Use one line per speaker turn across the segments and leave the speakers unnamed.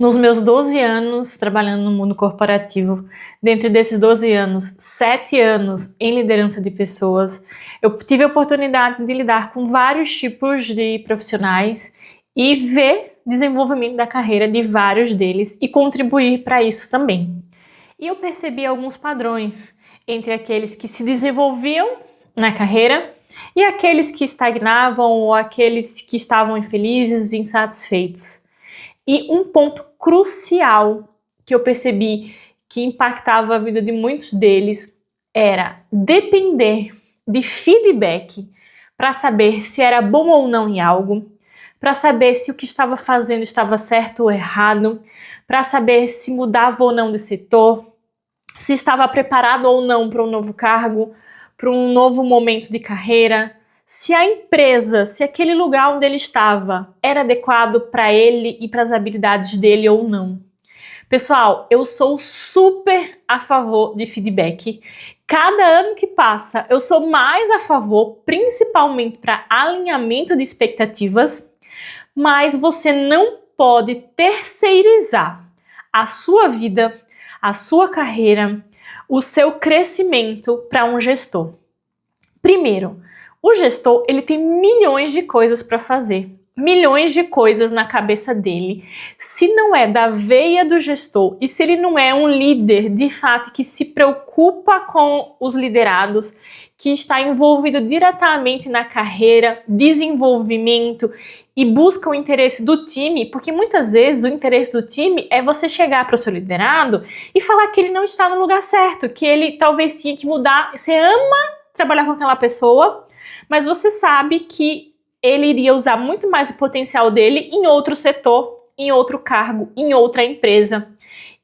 Nos meus 12 anos trabalhando no mundo corporativo, dentre desses 12 anos, 7 anos em liderança de pessoas, eu tive a oportunidade de lidar com vários tipos de profissionais e ver desenvolvimento da carreira de vários deles e contribuir para isso também. E eu percebi alguns padrões entre aqueles que se desenvolviam na carreira e aqueles que estagnavam ou aqueles que estavam infelizes e insatisfeitos. E um ponto crucial que eu percebi que impactava a vida de muitos deles era depender de feedback para saber se era bom ou não em algo, para saber se o que estava fazendo estava certo ou errado, para saber se mudava ou não de setor, se estava preparado ou não para um novo cargo, para um novo momento de carreira, se a empresa, se aquele lugar onde ele estava era adequado para ele e para as habilidades dele ou não. Pessoal, eu sou super a favor de feedback. Cada ano que passa, eu sou mais a favor, principalmente para alinhamento de expectativas, mas você não pode terceirizar a sua vida, a sua carreira, o seu crescimento para um gestor. Primeiro, o gestor, ele tem milhões de coisas para fazer, milhões de coisas na cabeça dele. Se não é da veia do gestor e se ele não é um líder de fato que se preocupa com os liderados, que está envolvido diretamente na carreira, desenvolvimento e busca o interesse do time, porque muitas vezes o interesse do time é você chegar para o seu liderado e falar que ele não está no lugar certo, que ele talvez tinha que mudar. Você ama trabalhar com aquela pessoa, mas você sabe que ele iria usar muito mais o potencial dele em outro setor, em outro cargo, em outra empresa.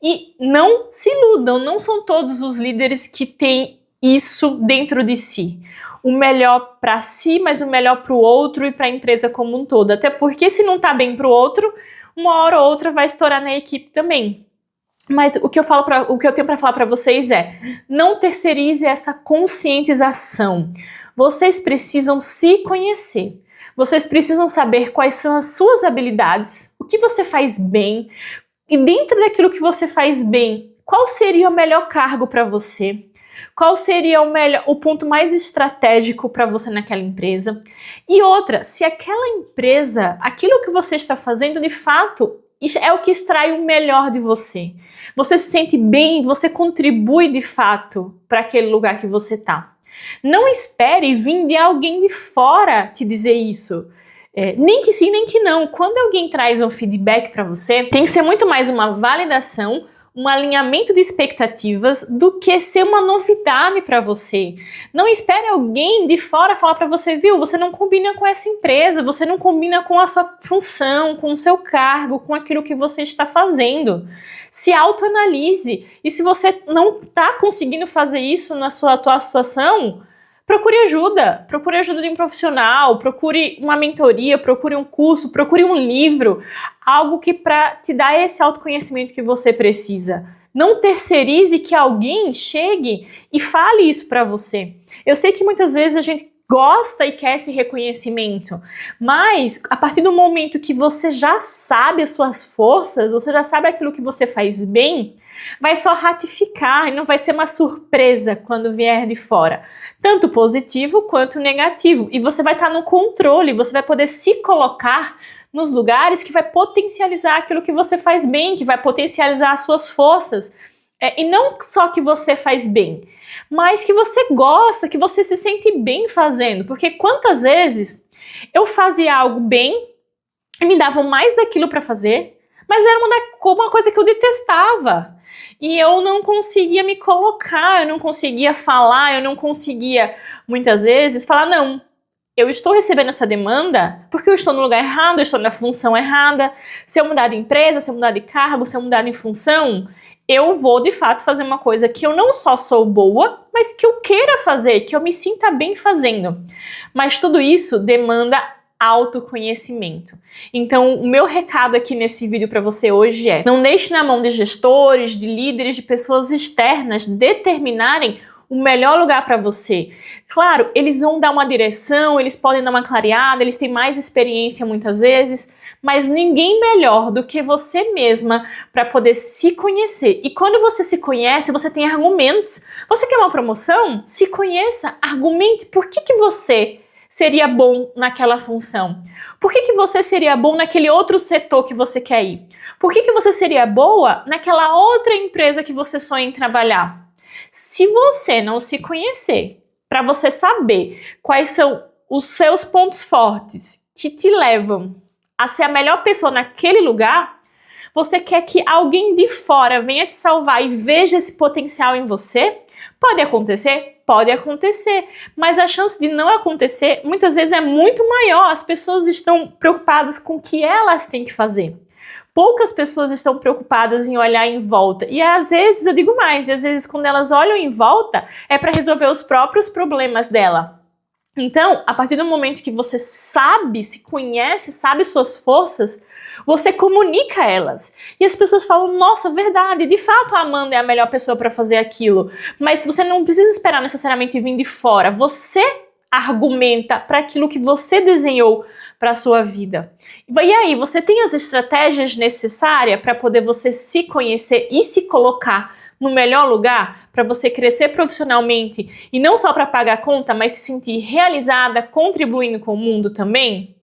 E não se iludam, não são todos os líderes que têm isso dentro de si. O melhor para si, mas o melhor para o outro e para a empresa como um todo. Até porque se não está bem para o outro, uma hora ou outra vai estourar na equipe também. Mas o que eu tenho para falar para vocês é: não terceirize essa conscientização. Vocês precisam se conhecer. Vocês precisam saber quais são as suas habilidades, o que você faz bem, e dentro daquilo que você faz bem, qual seria o melhor cargo para você? Qual seria o ponto mais estratégico para você naquela empresa? E outra, se aquela empresa, aquilo que você está fazendo de fato é o que extrai o melhor de você. Você se sente bem, você contribui de fato para aquele lugar que você está. Não espere vir de alguém de fora te dizer isso. Nem que sim, nem que não. Quando alguém traz um feedback para você, tem que ser muito mais uma validação, um alinhamento de expectativas do que ser uma novidade para você. Não espere alguém de fora falar para você, viu, você não combina com essa empresa, você não combina com a sua função, com o seu cargo, com aquilo que você está fazendo. Se autoanalise, e se você não está conseguindo fazer isso na sua atual situação, procure ajuda de um profissional, procure uma mentoria, procure um curso, procure um livro, algo que para te dar esse autoconhecimento que você precisa. Não terceirize que alguém chegue e fale isso para você. Eu sei que muitas vezes a gente gosta e quer esse reconhecimento, mas a partir do momento que você já sabe as suas forças, você já sabe aquilo que você faz bem, vai só ratificar e não vai ser uma surpresa quando vier de fora, tanto positivo quanto negativo, e você vai estar no controle, você vai poder se colocar nos lugares que vai potencializar aquilo que você faz bem, que vai potencializar as suas forças, e não só que você faz bem, mas que você gosta, que você se sente bem fazendo, porque quantas vezes eu fazia algo bem e me davam mais daquilo para fazer, mas era uma coisa que eu detestava. E eu não conseguia me colocar, eu não conseguia falar, eu não conseguia, muitas vezes, falar, não, eu estou recebendo essa demanda porque eu estou no lugar errado, eu estou na função errada. Se eu mudar de empresa, se eu mudar de cargo, se eu mudar de função, eu vou, de fato, fazer uma coisa que eu não só sou boa, mas que eu queira fazer, que eu me sinta bem fazendo. Mas tudo isso demanda autoconhecimento. Então, o meu recado aqui nesse vídeo para você hoje é: não deixe na mão de gestores, de líderes, de pessoas externas determinarem o melhor lugar para você. Claro, eles vão dar uma direção, eles podem dar uma clareada, eles têm mais experiência muitas vezes, mas ninguém melhor do que você mesma para poder se conhecer. E quando você se conhece, você tem argumentos. Você quer uma promoção? Se conheça, argumente por que você seria bom naquela função. Por que você seria bom naquele outro setor que você quer ir? Por que você seria boa naquela outra empresa que você sonha em trabalhar? Se você não se conhecer, para você saber quais são os seus pontos fortes que te levam a ser a melhor pessoa naquele lugar, você quer que alguém de fora venha te salvar e veja esse potencial em você? Pode acontecer? Pode acontecer, mas a chance de não acontecer muitas vezes é muito maior. As pessoas estão preocupadas com o que elas têm que fazer. Poucas pessoas estão preocupadas em olhar em volta. E às vezes, eu digo mais, às vezes quando elas olham em volta é para resolver os próprios problemas dela. Então, a partir do momento que você sabe, se conhece, sabe suas forças, você comunica elas. E as pessoas falam, nossa, verdade, de fato a Amanda é a melhor pessoa para fazer aquilo. Mas você não precisa esperar necessariamente vir de fora. Você argumenta para aquilo que você desenhou para a sua vida. E aí, você tem as estratégias necessárias para poder você se conhecer e se colocar no melhor lugar para você crescer profissionalmente e não só para pagar a conta, mas se sentir realizada, contribuindo com o mundo também?